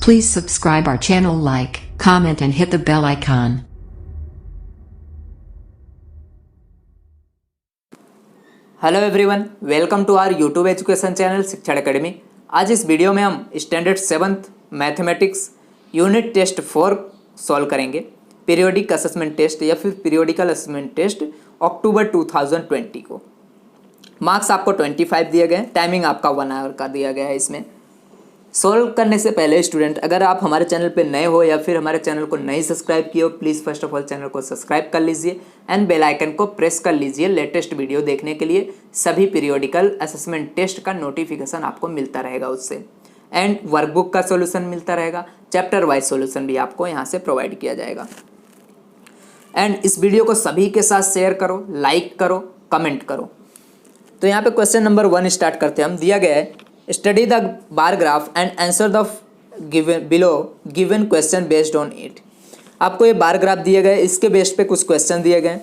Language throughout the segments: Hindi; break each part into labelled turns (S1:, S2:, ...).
S1: Please subscribe our channel, like, comment and hit the bell icon.
S2: Hello everyone, welcome to our YouTube education channel Shikshan academy. आज इस वीडियो में हम standard 7th mathematics unit test 4 solve करेंगे। पीरियोडिक असेसमेंट टेस्ट या फिर पीरियोडिकल असेसमेंट टेस्ट अक्टूबर 2020 को। मार्क्स आपको 25 दिए गए, टाइमिंग आपका 1 आवर का दिया गया है। इसमें सॉल्व करने से पहले स्टूडेंट, अगर आप हमारे चैनल पे नए हो या फिर हमारे चैनल को नहीं सब्सक्राइब किए हो, please first of all channel को सब्सक्राइब कर लीजिए एंड बेल आइकन को प्रेस कर लीजिए लेटेस्ट वीडियो देखने के लिए। सभी पीरियोडिकल असेसमेंट टेस्ट का नोटिफिकेशन आपको मिलता रहेगा उससे, एंड वर्कबुक का सोल्यूशन मिलता रहेगा, चैप्टर वाइज सोल्यूशन भी आपको यहाँ से प्रोवाइड किया जाएगा। एंड इस वीडियो को सभी के साथ शेयर करो, लाइक करो, कमेंट करो। तो यहाँ पे क्वेश्चन नंबर 1 स्टार्ट करते हैं हम। दिया गया है, study the bar graph and answer the below given question based on it. आपको ये बार ग्राफ दिए गए, इसके बेस पे कुछ क्वेश्चन दिए गए।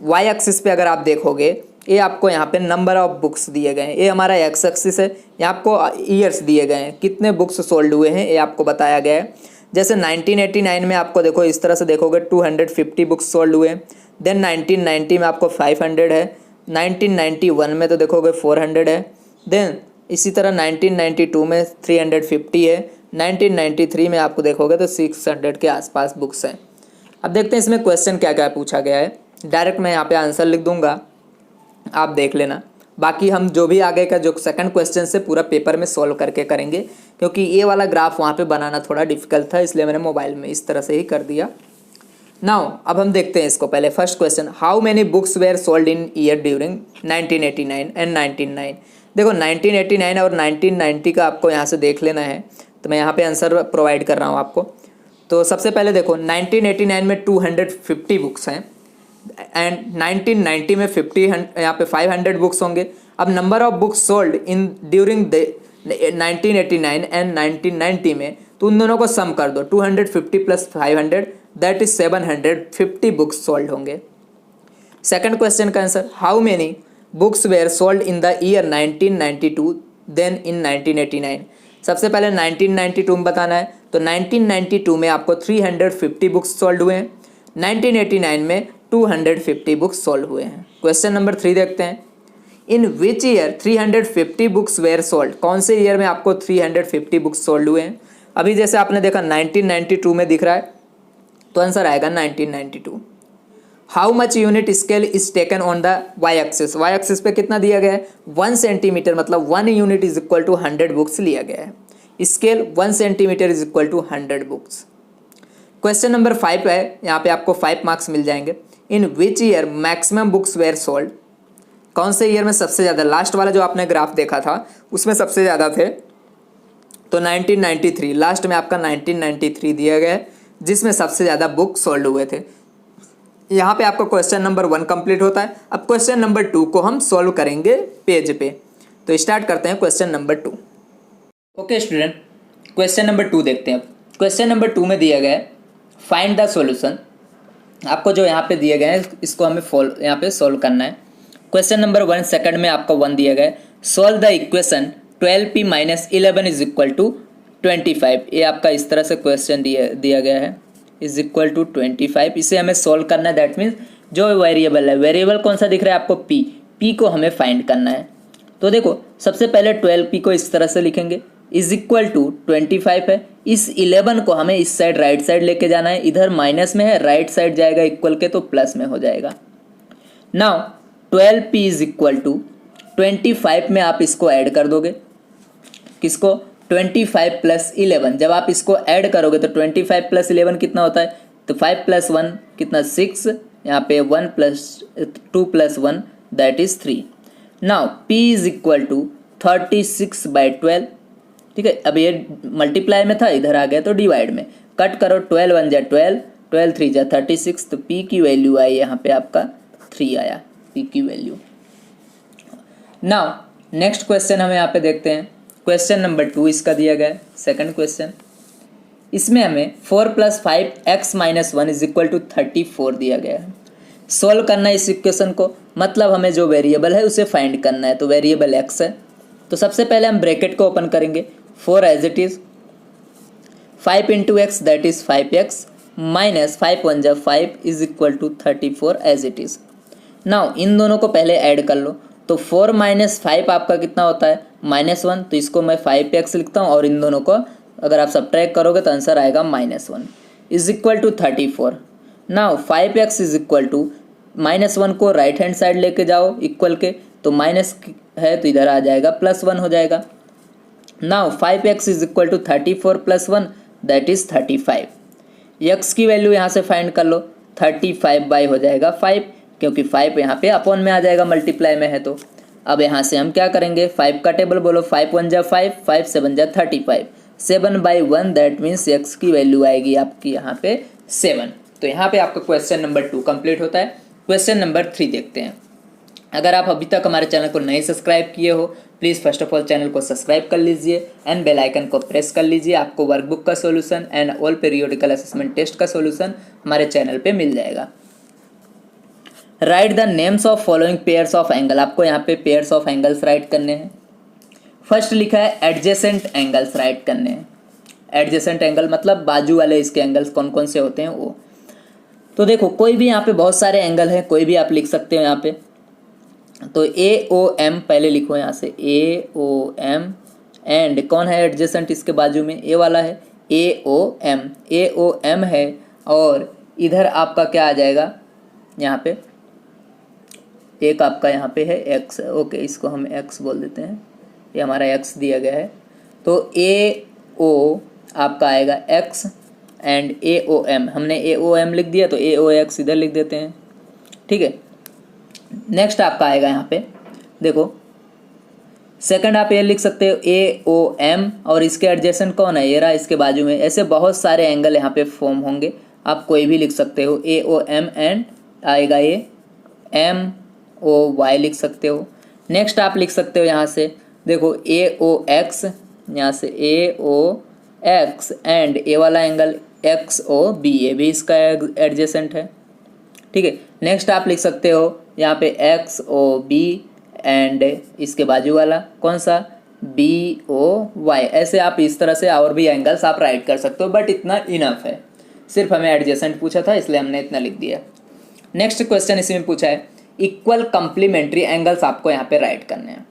S2: वाई एक्सिस पे अगर आप देखोगे, ये आपको यहाँ पे नंबर ऑफ बुक्स दिए गए हैं। ये हमारा एक्स एक्सिस है, यहाँ आपको ईयर्स दिए गए हैं, कितने बुक्स सोल्ड हुए हैं ये आपको बताया गया है। जैसे 1989 में आपको देखो, इस तरह से देखोगे 250 बुक्स सोल्ड हुए। देन 1990 में आपको 500 है, 1991 में तो देखोगे 400 है। देन इसी तरह 1992 में 350 है, 1993 में आपको देखोगे तो 600 के आसपास बुक्स हैं। अब देखते हैं इसमें क्वेश्चन क्या क्या पूछा गया है। डायरेक्ट मैं यहाँ पे आंसर लिख दूंगा, आप देख लेना। बाकी हम जो भी आगे का जो सेकंड क्वेश्चन से पूरा पेपर में सॉल्व करके करेंगे, क्योंकि ये वाला ग्राफ वहाँ पे बनाना थोड़ा डिफिकल्ट था, इसलिए मैंने मोबाइल में इस तरह से ही कर दिया। नाउ अब हम देखते हैं इसको। पहले first question, how many books were sold in year during 1989 and 1990। देखो 1989 और 1990 का आपको यहाँ से देख लेना है, तो मैं यहाँ पे आंसर प्रोवाइड कर रहा हूँ आपको। तो सबसे पहले देखो 1989 में 250 बुक्स हैं एंड 1990 में 500 बुक्स होंगे। अब number of books sold in during the 1989 and 1990 में, तो उन दोनों को सम कर दो, 250 plus 500 that is 750 books sold होंगे। सेकंड क्वेश्चन का answer, how many books were sold in the year 1992 then in 1989। सबसे पहले 1992 में बताना है, तो 1992 में आपको 350 बुक्स सोल्ड हुए हैं, 1989 में 250 बुक्स सोल्ड हुए हैं। क्वेश्चन नंबर 3 देखते हैं, in which year 350 books were sold. कौन से ईयर में आपको 350 बुक्स सोल्ड हुए हैं। अभी जैसे आपने देखा 1992 में दिख रहा है, तो आंसर आएगा 1992। How much unit scale is taken on the Y axis. Y axis पे कितना दिया गया है, 1 सेंटीमीटर, मतलब 1 unit is equal to 100 books लिया गया है। Scale 1 centimetre is equal to 100 books. Question number 5 है, यहाँ पे आपको 5 मार्क्स मिल जाएंगे। In which year maximum books were sold. कौन से ईयर में सबसे ज़्यादा, लास्ट वाला जो आपने ग्राफ देखा था उसमें सबसे ज़्यादा थे, तो 1993, लास्ट में आपका 1993 दिया गया है, जिसमें सबसे ज़्यादा बुक सोल्ड हुए थे। यहाँ पे आपका क्वेश्चन नंबर 1 कंप्लीट होता है। अब क्वेश्चन नंबर 2 को हम सॉल्व करेंगे पेज पे। तो स्टार्ट करते हैं question number 2। Okay student, question number 2 देखते हैं। क्वेश्चन नंबर 2 में दिया गया है, फाइंड द सॉल्यूशन। आपको जो यहाँ पे दिए गए हैं इसको हमें यहाँ पे सॉल्व करना है। क्वेश्चन नंबर 1 सेकंड में आपका 1 दिया गया है, solve the equation 12p minus 11 is equal to 25। ये आपका इस तरह से क्वेश्चन दिया गया है, इज इक्वल टू 25। इसे हमें सॉल्व करना है। दैट मीन्स जो वेरिएबल है, वेरिएबल कौन सा दिख रहा है आपको, p को हमें फाइंड करना है। तो देखो सबसे पहले 12p को इस तरह से लिखेंगे, इज इक्वल टू 25 है। इस 11 को हमें इस साइड राइट साइड लेके जाना है, इधर माइनस में है, राइट साइड जाएगा इक्वल के, तो प्लस में हो जाएगा। Now 12p is equal to 25 में आप इसको ऐड कर दोगे, किसको, 25 प्लस 11। जब आप इसको ऐड करोगे तो 25 प्लस 11 कितना होता है, तो 5 प्लस 1 कितना, 6, यहाँ पे 1 plus 2 plus 1 that is 3। Now p is equal to 36/12। ठीक है, अब ये मल्टीप्लाई में था, इधर आ गया तो डिवाइड में, कट करो, 12 1 जा 12, 12 3 जा 36, तो p की वैल्यू आई यहाँ पे आपका 3 आया, p की वैल्यू। नाउ नेक्स्ट क्वेश्चन हम यहाँ पे देखते हैं। क्वेश्चन नंबर 2 इसका दिया गया है, सेकंड क्वेश्चन। इसमें हमें 4 plus 5x minus 1 is equal to 34 दिया गया है। सॉल्व करना है इस इक्वेशन को, मतलब हमें जो वेरिएबल है उसे फाइंड करना है। तो वेरिएबल x है, तो सबसे पहले हम ब्रैकेट को ओपन करेंगे, 4 as it is, 5 into x that is 5x minus 5 1 जा 5 is equal to 34 as it is. Now इन दोनों को पहले ऐड कर लो, तो 4 माइनस 5 आपका कितना होता है -1, तो इसको मैं 5x लिखता हूँ और इन दोनों को अगर आप सब्ट्रैक्ट करोगे तो आंसर आएगा -1 is equal to 34। Now 5x is equal to -1 को राइट हैंड साइड लेके जाओ इक्वल के, तो माइनस है तो इधर आ जाएगा +1 हो जाएगा। Now 5x is equal to 34 + 1 that is 35। x की वैल्यू यहाँ से फाइंड कर लो, 35 हो जाएगा 5, क्योंकि 5 यहाँ पे अपॉन में आ जाएगा, मल्टीप्लाई में है। तो अब यहाँ से हम क्या करेंगे, 5 का टेबल बोलो, 5 1 जा 5, 5 7 जा 35, 7/1 दैट मीन्स x की वैल्यू आएगी आपकी यहाँ पे 7। तो यहाँ पे आपका क्वेश्चन नंबर 2 कंप्लीट होता है। क्वेश्चन नंबर 3 देखते हैं। अगर आप अभी तक हमारे चैनल को नहीं सब्सक्राइब किए हो, please first of all channel को सब्सक्राइब कर लीजिए एंड बेल आइकन को प्रेस कर लीजिए। आपको वर्कबुक का solution and all periodical assessment test का सॉल्यूशन हमारे चैनल पे मिल जाएगा। Write the names of following pairs of angle. आपको यहाँ पे पेयर्स ऑफ एंगल्स राइट करने हैं। फर्स्ट लिखा है एडजेसेंट एंगल्स राइट करने हैं। एडजेसेंट एंगल मतलब बाजू वाले इसके एंगल्स कौन कौन से होते हैं वो। तो देखो कोई भी यहाँ पे बहुत सारे एंगल हैं, कोई भी आप लिख सकते हो यहाँ पे। तो AOM पहले लिखो यहाँ से, AOM एंड कौन है एडजेसेंट इसके बाजू में, ए वाला है AOM है। और इधर आपका क्या आ जाएगा, यहाँ पे एक आपका यहाँ पे है x, ओके इसको हम x बोल देते हैं, ये हमारा x दिया गया है। तो AO आपका आएगा x एंड AOM, हमने AOM लिख दिया तो AOX इधर लिख देते हैं, ठीक है। नेक्स्ट आपका आएगा यहाँ पे देखो, सेकंड आप ये लिख सकते हो AOM और इसके एडजेसेंट कौन है, ये रहा इसके बाजू में। ऐसे बहुत सारे एंगल यहाँ पे फॉर्म होंगे, आप कोई भी लिख सकते हो। AOM एंड आएगा ये MOY लिख सकते हो। नेक्स्ट आप लिख सकते हो यहाँ से देखो AOX, यहाँ से AOX एंड ए वाला एंगल XOB, ये भी इसका एडजेसेंट है, ठीक है। नेक्स्ट आप लिख सकते हो यहाँ पे XOB एंड इसके बाजू वाला कौन सा BOY। ऐसे आप इस तरह से और भी एंगल्स आप राइट कर सकते हो, बट इतना इनफ है, सिर्फ हमें एडजेसेंट पूछा था इसलिए हमने इतना लिख दिया। नेक्स्ट क्वेश्चन इसी में पूछा है इक्वल कंप्लीमेंट्री एंगल्स आपको यहाँ पे राइट करने हैं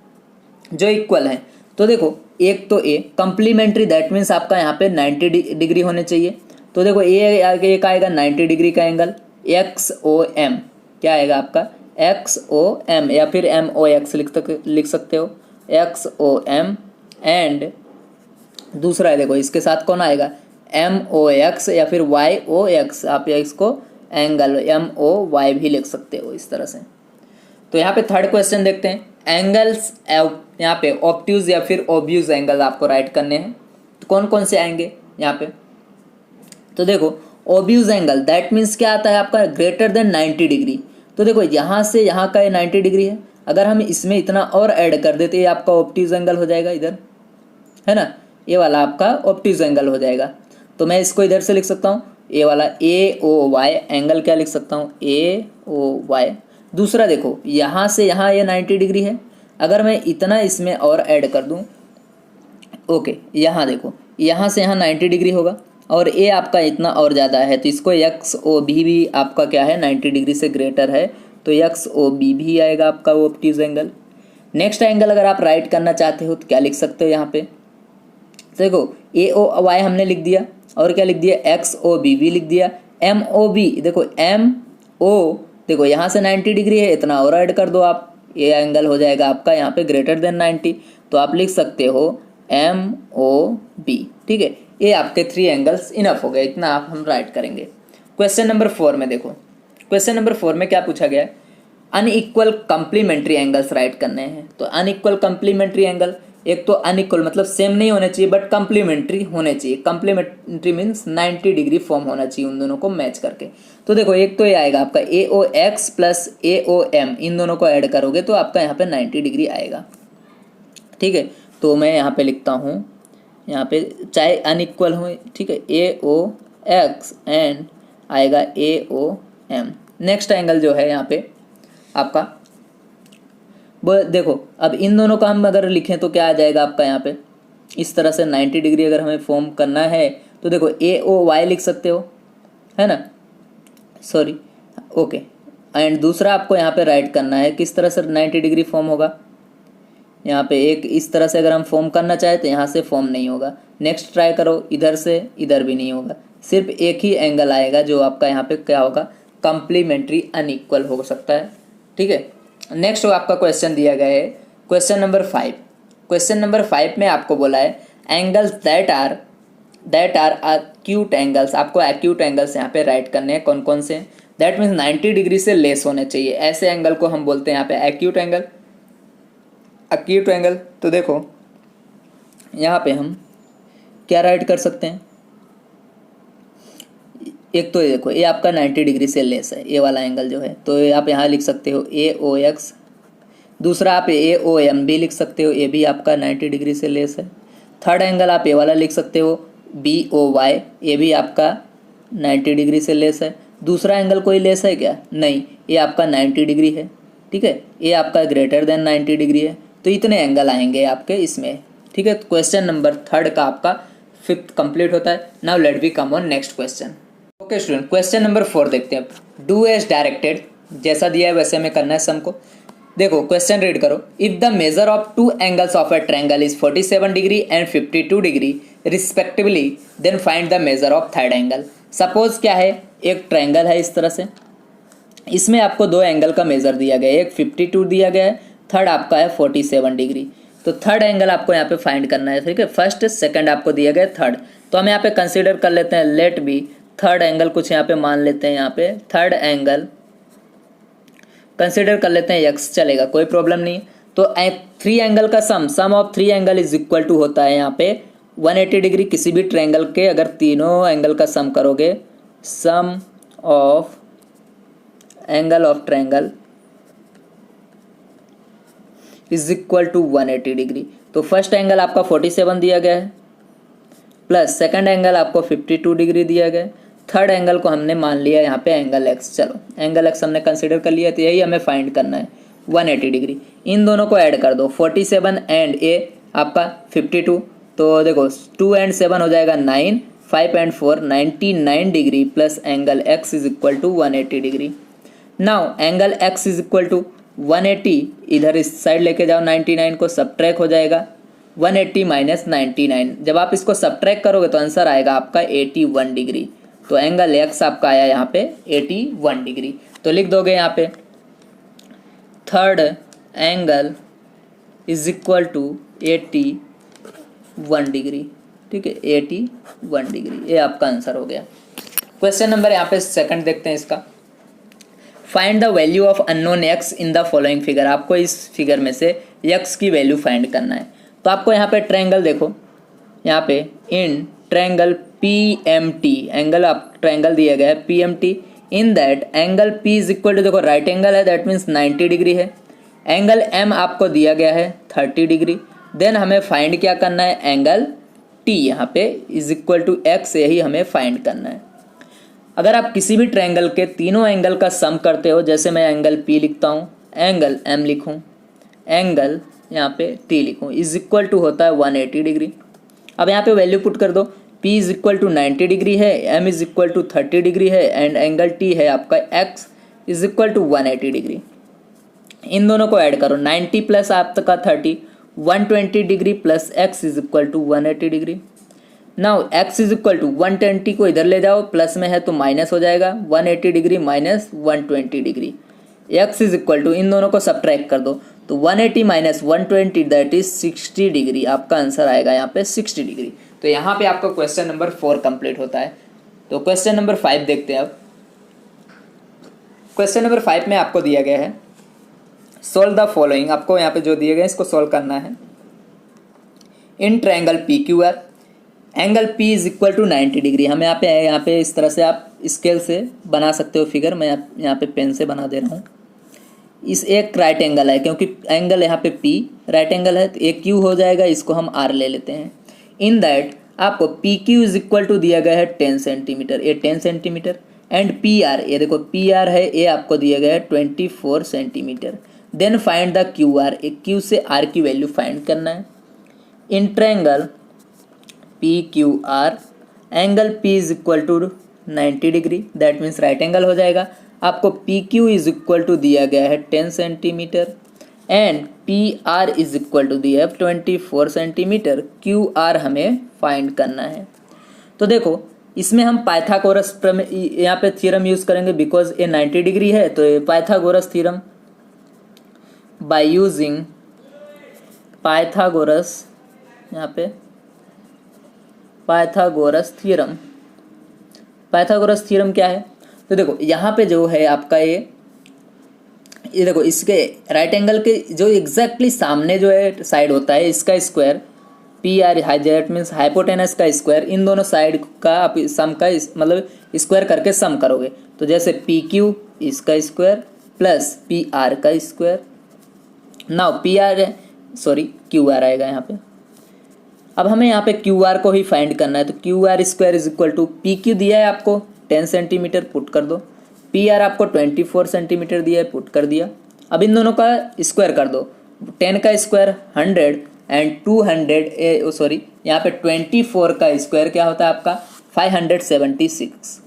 S2: जो इक्वल हैं। तो देखो एक तो ए कंप्लीमेंट्री दैट मीन्स आपका यहाँ पे 90 डिग्री होने चाहिए। तो देखो ये आगे एक आएगा 90 डिग्री का एंगल XOM, क्या आएगा आपका XOM या फिर MOX लिख सकते हो XOM एंड दूसरा है देखो इसके साथ कौन आएगा MOX या फिर YOX, आप या इसको एंगल MOY भी लिख सकते हो इस तरह से। तो यहाँ पे थर्ड क्वेश्चन देखते हैं, एंगल्स यहाँ पे ऑब्ट्यूज या फिर ओब्यूज एंगल आपको राइट करने हैं। तो कौन कौन से आएंगे यहाँ पे, तो देखो ओब्यूज एंगल दैट मीन्स क्या आता है आपका ग्रेटर देन 90 डिग्री। तो देखो यहाँ से यहाँ का 90 डिग्री है, अगर हम इसमें इतना और ऐड कर देते ये आपका ऑब्ट्यूज एंगल हो जाएगा, इधर है ना, ये वाला आपका ऑब्ट्यूज एंगल हो जाएगा। तो मैं इसको इधर से लिख सकता हूँ ये वाला AOY एंगल, क्या लिख सकता हूँ AOY। दूसरा देखो यहाँ से यहाँ ये 90 डिग्री है, अगर मैं इतना इसमें और ऐड कर दूँ, ओके यहाँ देखो यहाँ से यहाँ 90 डिग्री होगा और ए आपका इतना और ज़्यादा है, तो इसको XOB भी आपका क्या है 90 डिग्री से ग्रेटर है, तो XOB भी आएगा आपका वो ऑब्ट्यूज एंगल। नेक्स्ट एंगल अगर आप राइट करना चाहते हो तो क्या लिख सकते हो यहाँ पे, देखो AOY हमने लिख दिया और क्या लिख दिया XOB भी लिख दिया, MOB देखो MO देखो यहाँ से 90 डिग्री है, इतना और ऐड कर दो आप, ये एंगल हो जाएगा आपका यहाँ पे ग्रेटर देन 90, तो आप लिख सकते हो MOB, ठीक है। ये आपके 3 एंगल्स इनफ हो गए, इतना आप हम राइट करेंगे। क्वेश्चन नंबर 4 में देखो, क्वेश्चन नंबर 4 में क्या पूछा गया है, अनइक्वल कंप्लीमेंट्री एंगल्स राइट करने हैं। तो अनइक्वल कंप्लीमेंट्री एंगल, एक तो अनइक्वल मतलब सेम नहीं होने चाहिए बट कंप्लीमेंट्री होने चाहिए। कंप्लीमेंट्री मीन्स 90 डिग्री फॉर्म होना चाहिए उन दोनों को मैच करके। तो देखो एक तो ये आएगा आपका AOX प्लस AOM, इन दोनों को ऐड करोगे तो आपका यहाँ पे 90 डिग्री आएगा, ठीक है। तो मैं यहाँ पे लिखता हूँ, यहाँ पे चाहे अनइक्वल हो, ठीक है, AOX एंड आएगा AOM। नेक्स्ट एंगल जो है यहाँ पे आपका देखो, अब इन दोनों का हम अगर लिखें तो क्या आ जाएगा आपका यहाँ पे इस तरह से 90 डिग्री अगर हमें फॉर्म करना है तो देखो ए ओ वाई लिख सकते हो, है ना, सॉरी, ओके। एंड दूसरा आपको यहाँ पे राइट करना है किस तरह से 90 डिग्री फॉर्म होगा। यहाँ पे एक इस तरह से अगर हम फॉर्म करना चाहें तो यहाँ से फॉर्म नहीं होगा। नेक्स्ट ट्राई करो, इधर से इधर भी नहीं होगा, सिर्फ एक ही एंगल आएगा जो आपका यहाँ पे क्या होगा, कम्प्लीमेंट्री अनइक्वल हो सकता है। ठीक है, नेक्स्ट आपका क्वेश्चन दिया गया है क्वेश्चन नंबर 5। क्वेश्चन नंबर 5 में आपको बोला है angles that are acute angles. आपको एक्यूट एंगल्स यहाँ पे राइट करने हैं, कौन कौन से, दैट मीन्स 90 डिग्री से लेस होने चाहिए, ऐसे एंगल को हम बोलते हैं यहाँ पे एक्यूट एंगल। एक्यूट एंगल, तो देखो यहाँ पे हम क्या राइट कर सकते हैं, एक तो ये देखो ये आपका 90 डिग्री से लेस है, ये वाला एंगल जो है, तो आप यहाँ लिख सकते हो ए ओ एक्स। दूसरा आप ए ओ एम भी लिख सकते हो, ये भी आपका 90 डिग्री से लेस है। थर्ड एंगल आप ये वाला लिख सकते हो बी ओ वाई, ये भी आपका 90 डिग्री से लेस है। दूसरा एंगल कोई लेस है क्या, नहीं, ये आपका 90 डिग्री है। ठीक है, ये आपका ग्रेटर देन 90 डिग्री है। तो इतने एंगल आएंगे आपके इसमें। ठीक है, क्वेश्चन नंबर 3 का आपका 5th कंप्लीट होता है। Now let we come on next question. Okay student, question number 4 देखते हैं। डू एज डायरेक्टेड, जैसा दिया है वैसे हमें करना है सम को। देखो क्वेश्चन रीड करो। If the measure of 2 angles of a triangle is 47 degree and 52 degree respectively, then find the measure of third angle. Suppose क्या है, एक ट्रायंगल है इस तरह से, इसमें आपको 2 एंगल का मेजर दिया गया है, एक 52 दिया गया है, थर्ड आपका है 47 डिग्री। तो थर्ड एंगल आपको यहाँ पे फाइंड करना है। ठीक है, फर्स्ट सेकंड आपको दिया गया थर्ड, तो हम यहाँ पे कंसीडर कर लेते हैं, लेट बी थर्ड एंगल कुछ यहाँ पे मान लेते हैं, यहाँ पे थर्ड एंगल कंसीडर कर लेते हैं एक्स, चलेगा, कोई प्रॉब्लम नहीं। तो 3 एंगल का sum of 3 angle is equal to होता है यहाँ पे 180 डिग्री। किसी भी ट्रायंगल के अगर तीनों एंगल का सम करोगे, sum of angle of triangle is equal to 180 degree. तो फर्स्ट एंगल आपका 47 दिया गया है, प्लस सेकंड एंगल आपको 52 डिग्री दिया गया है, थर्ड एंगल को हमने मान लिया यहाँ पे एंगल एक्स। चलो एंगल एक्स हमने कंसीडर कर लिया, तो यही हमें फाइंड करना है 180 डिग्री। इन दोनों को ऐड कर दो, 47 एंड ए आपका 52, तो देखो 2 एंड 7 हो जाएगा 9, 5 and 4 99 degree, plus angle x is equal to 180 degree. Now angle x is equal to 180, इधर इस साइड लेके जाओ, 99 को सब्ट्रैक्ट हो जाएगा 180 माइनस 99। जब आप इसको सब्ट्रैक्ट करोगे तो आंसर आएगा आपका 81 डिग्री। तो एंगल एक्स आपका आया यहाँ पे 81 डिग्री। तो लिख दोगे यहाँ पे third angle is equal to 81 degree. ठीक है, 81 डिग्री, ये आपका आंसर हो गया। क्वेश्चन नंबर यहाँ पे सेकंड देखते हैं इसका। Find the value of unknown x in the following figure. आपको इस फिगर में से एक्स की वैल्यू फाइंड करना है। तो आपको यहाँ पे ट्रायंगल देखो, यहाँ पे इन ट्रायंगल PMT एंगल आप ट्रायंगल दिया गया है PMT, in that angle P is equal to, देखो राइट एंगल है, दैट मीन्स 90 डिग्री है। एंगल M आपको दिया गया है 30 डिग्री। देन हमें फाइंड क्या करना है, एंगल T यहाँ पे इज इक्वल टू एक्स, यही हमें फाइंड करना है। अगर आप किसी भी ट्रायंगल के तीनों एंगल का सम करते हो, जैसे मैं एंगल P लिखता हूँ, एंगल M लिखूँ, एंगल यहाँ पे T लिखूँ, इज इक्वल टू होता है 180 डिग्री। अब यहाँ पे वैल्यू पुट कर दो, P is equal to 90 degree है, M is equal to 30 degree है, एंड एंगल T है आपका X is equal to 180 degree. इन दोनों को ऐड करो, 90 प्लस आपका 30 120 degree, plus X is equal to 180 degree. Now X is equal to 120 को इधर ले जाओ, प्लस में है तो माइनस हो जाएगा, 180 degree minus 120 degree. X is equal to, इन दोनों को सब्ट्रैक्ट कर दो, तो 180 माइनस 120 दैट इज 60 डिग्री। आपका आंसर आएगा यहाँ पे 60 डिग्री। तो यहाँ पे आपका क्वेश्चन नंबर 4 कंप्लीट होता है। तो क्वेश्चन नंबर 5 देखते हैं अब। क्वेश्चन नंबर 5 में आपको दिया गया है सोल्व द फॉलोइंग। आपको यहाँ पे जो दिए गए इसको सोल्व करना है। In triangle PQR angle P is equal to 90 degree. हमें यहाँ पे इस तरह से आप स्केल से बना सकते हो फिगर, मैं यहाँ पे पेन से बना दे रहा हूँ। इस एक राइट एंगल है, क्योंकि एंगल यहाँ पे P राइट एंगल है, तो एक Q हो जाएगा, इसको हम R ले लेते हैं। इन दैट आपको PQ इज इक्वल टू दिया गया है 10 सेंटीमीटर, ये 10 सेंटीमीटर, एंड PR, ये देखो PR है, ये आपको दिया गया है 24 centimetre. Then find the QR, एक Q से R की वैल्यू फाइंड करना है। In triangle PQR angle P is equal to 90 degree, that means right angle हो जाएगा। आपको P Q is equal to दिया गया है 10 centimetre and P R is equal to दिया है 24 सेंटीमीटर। क्यू आर हमें फाइंड करना है। तो देखो इसमें हम पाइथागोरस यहाँ पे थ्योरम यूज करेंगे बिकॉज ये 90 डिग्री है, तो ये Pythagoras theorem by using Pythagoras, यहाँ पे पाइथागोरस थ्योरम। पाइथागोरस थ्योरम क्या है? तो देखो यहाँ पे जो है आपका ये देखो इसके राइट एंगल के जो एग्जैक्टली सामने जो है साइड होता है इसका square P R that means hypotenuse का स्क्वायर, इन दोनों साइड का आप सम का मतलब स्क्वायर करके सम करोगे। तो जैसे पी क्यू इसका स्क्वायर प्लस पी आर का square, now P R sorry Q R आएगा यहाँ पे। अब हमें यहाँ पे क्यू आर को ही फाइंड करना है, तो Q R square is equal to P Q दिया है आपको 10 सेंटीमीटर, पुट कर दो। पी आर आपको 24 सेंटीमीटर दिया है, पुट कर दिया। अब इन दोनों का स्क्वायर कर दो, 10 का स्क्वायर 100 एंड 200 सॉरी यहाँ पे 24 का स्क्वायर क्या होता है आपका 576।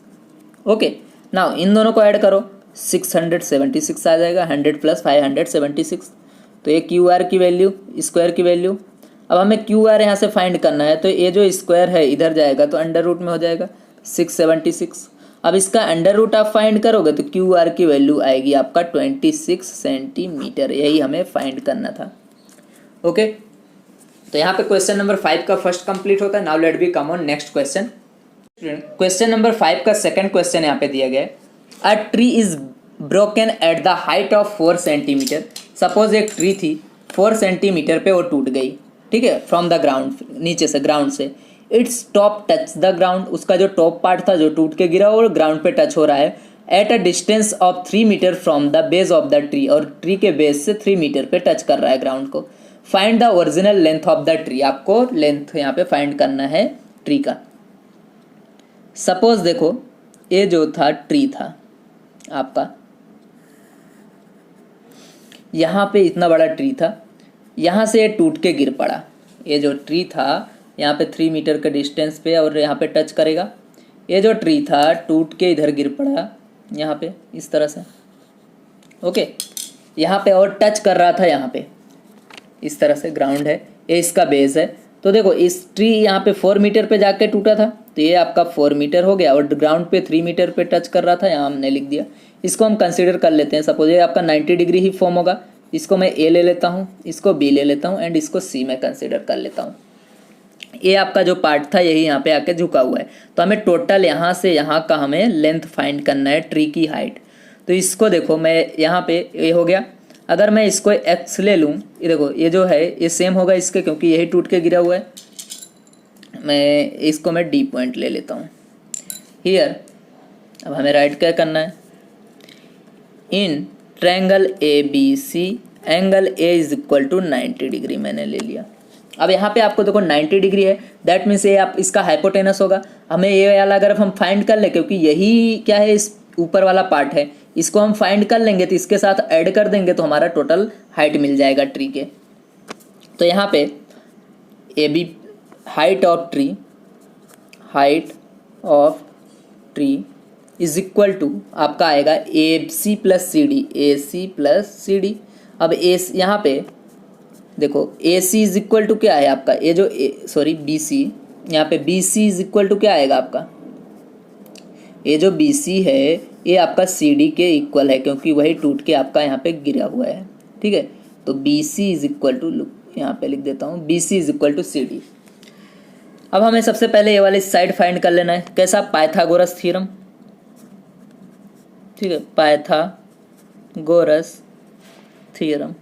S2: ओके, नाउ इन दोनों को ऐड करो 676 आ जाएगा, 100 प्लस 576, तो ये क्यू आर की वैल्यू, स्क्वायर की वैल्यू। अब हमें क्यू आर यहाँ से फाइंड करना है, तो ये जो स्क्वायर है इधर जाएगा तो अंडर रूट में हो जाएगा 676। अब इसका अंडर रूट आप फाइंड करोगे तो क्यू आर की वैल्यू आएगी आपका 26 सेंटीमीटर, यही हमें फाइंड करना था। ओके, तो यहाँ पे क्वेश्चन नंबर 5 का फर्स्ट कंप्लीट होता है। Now let be come on next question. Question number 5 का सेकंड क्वेश्चन यहाँ पे दिया गया है। A tree is broken at the height of 4 centimetre. Suppose एक ट्री थी 4 सेंटीमीटर पे वो टूट गई, ठीक है, फ्रॉम द ग्राउंड, नीचे से ग्राउंड से। Its top touch the ground, उसका जो टॉप पार्ट था जो टूट के गिरा वो ग्राउंड पे टच हो रहा है। At a distance of 3 metre from the base of the tree, और ट्री के बेस से 3 मीटर पे टच कर रहा है ग्राउंड को। Find the original length of the tree, आपको लेंथ यहाँ पे फाइंड करना है ट्री का। सपोज देखो ये जो था ट्री था आपका, यहाँ पे इतना बड़ा ट्री था, यहाँ से ये टूट के गिर पड़ा। ये जो ट्री था यहाँ पे 3 मीटर के डिस्टेंस पे और यहाँ पे टच करेगा। ये जो ट्री था टूट के इधर गिर पड़ा यहाँ पे इस तरह से। ओके, यहाँ पे और टच कर रहा था, यहाँ पे इस तरह से ग्राउंड है, ये इसका बेस है। तो देखो इस ट्री यहाँ पे 4 मीटर पे जाके टूटा था, तो ये आपका 4 मीटर हो गया, और ग्राउंड पे 3 मीटर पे टच कर रहा था, यहाँ हमने लिख दिया। इसको हम कंसीडर कर लेते हैं। सपोज ये आपका 90 डिग्री ही फॉर्म होगा। इसको मैं ए ले लेता हूँ, इसको बी ले लेता हूँ एंड इसको सी में कंसीडर कर लेता हूँ। ये आपका जो पार्ट था यही यहाँ पे आके झुका हुआ है। तो हमें टोटल यहाँ से यहाँ का हमें लेंथ फाइंड करना है, ट्री की हाइट। तो इसको देखो मैं यहाँ पे ये हो गया, अगर मैं इसको एक्स ले लूँ, ये देखो ये जो है ये सेम होगा इसके, क्योंकि यही टूट के गिरा हुआ है। मैं इसको मैं डी पॉइंट ले लेता हूँ हियर। अब हमें राइट क्या करना है, in triangle A B C angle A is equal to 90 degree मैंने ले लिया। अब यहाँ पे आपको देखो 90 डिग्री है, दैट मीन्स ये आप इसका हाइपोटेनस होगा। हमें ये वाला अगर हम फाइंड कर ले, क्योंकि यही क्या है इस ऊपर वाला पार्ट है, इसको हम फाइंड कर लेंगे तो इसके साथ ऐड कर देंगे तो हमारा टोटल हाइट मिल जाएगा ट्री के। तो यहाँ पे A B height of tree is equal to आपका आएगा ए सी प्लस सी डी। अब ए यहाँ पे देखो A C is equal to क्या है आपका, ये जो बी सी, यहाँ पे B C is equal to क्या आएगा आपका, ये जो बी सी है ये आपका सी डी के इक्वल है, क्योंकि वही टूट के आपका यहाँ पे गिरा हुआ है, ठीक है। तो B C is equal to, यहाँ पे लिख देता हूँ, B C is equal to C D. अब हमें सबसे पहले ये वाली साइड फाइंड कर लेना है। कैसा? पाइथागोरस थ्योरम, ठीक है, पाइथागोरस थ्योरम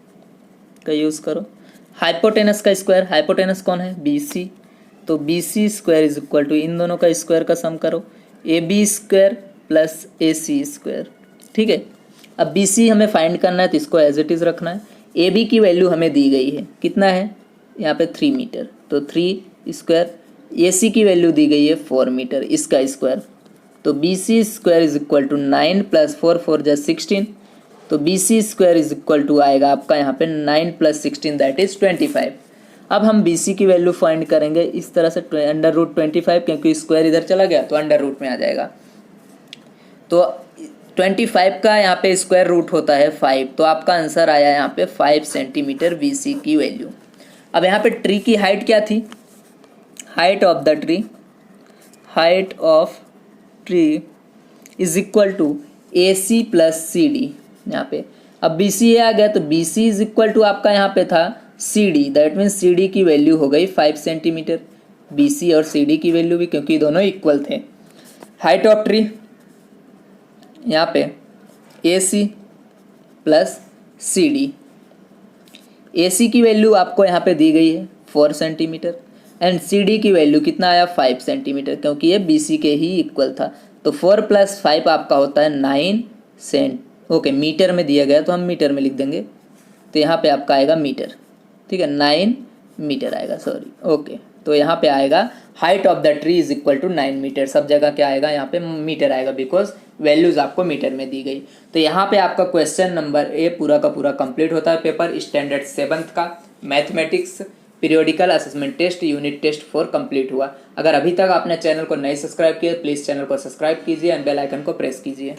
S2: का यूज़ करो। हाइपोटेनस का स्क्वायर, हाइपोटेनस कौन है? B C. तो B C square is equal to इन दोनों का स्क्वायर का सम करो, A B square plus A C square, ठीक है। अब बी सी हमें फाइंड करना है तो इसको एज इट इज़ रखना है। ए बी की वैल्यू हमें दी गई है, कितना है यहाँ पे 3 मीटर, तो 3 स्क्वायर। ए सी की वैल्यू दी गई है 4 मीटर, इसका स्क्वायर। तो B C square is equal to 9 plus 4 4 जा 16। तो B C square is equal to आएगा आपका यहाँ पे 9 प्लस 16 दैट इज 25। अब हम बी सी की वैल्यू फाइंड करेंगे इस तरह से, √25, क्योंकि स्क्वायर इधर चला गया तो अंडर रूट में आ जाएगा। तो 25 का यहाँ पे स्क्वायर रूट होता है 5, तो आपका आंसर आया यहाँ पे 5 सेंटीमीटर बी सी की वैल्यू। अब यहाँ पे ट्री की हाइट क्या थी, height of the tree, height of tree is equal to A C plus C D. यहाँ पे अब बी सी आ गया तो B C is equal to आपका यहाँ पे था C D, that means C D की वैल्यू हो गई 5 सेंटीमीटर, बी सी और सी डी की वैल्यू भी, क्योंकि दोनों इक्वल थे। हाइट ऑफ ट्री यहाँ पे ए सी प्लस सी डी, ए सी की वैल्यू आपको यहाँ पे दी गई है 4 सेंटीमीटर एंड सी डी की वैल्यू कितना आया 5 सेंटीमीटर, क्योंकि ये बी सी के ही इक्वल था। तो 4 + 5 आपका होता है 9 सेंट, ओके मीटर में दिया गया तो हम मीटर में लिख देंगे, तो यहाँ पे आपका आएगा मीटर, ठीक है 9 मीटर आएगा, सॉरी ओके। तो यहाँ पे आएगा height of the tree is equal to 9 metre, सब जगह क्या आएगा यहाँ पे मीटर आएगा, बिकॉज वैल्यूज आपको मीटर में दी गई। तो यहाँ पे आपका क्वेश्चन नंबर ए पूरा का पूरा कंप्लीट होता है पेपर स्टैंडर्ड 7th का mathematics periodical assessment test unit test 4 complete हुआ। अगर अभी तक आपने चैनल को नहीं सब्सक्राइब किया प्लीज़ चैनल को सब्सक्राइब कीजिए एंड बेल आइकन को प्रेस कीजिए।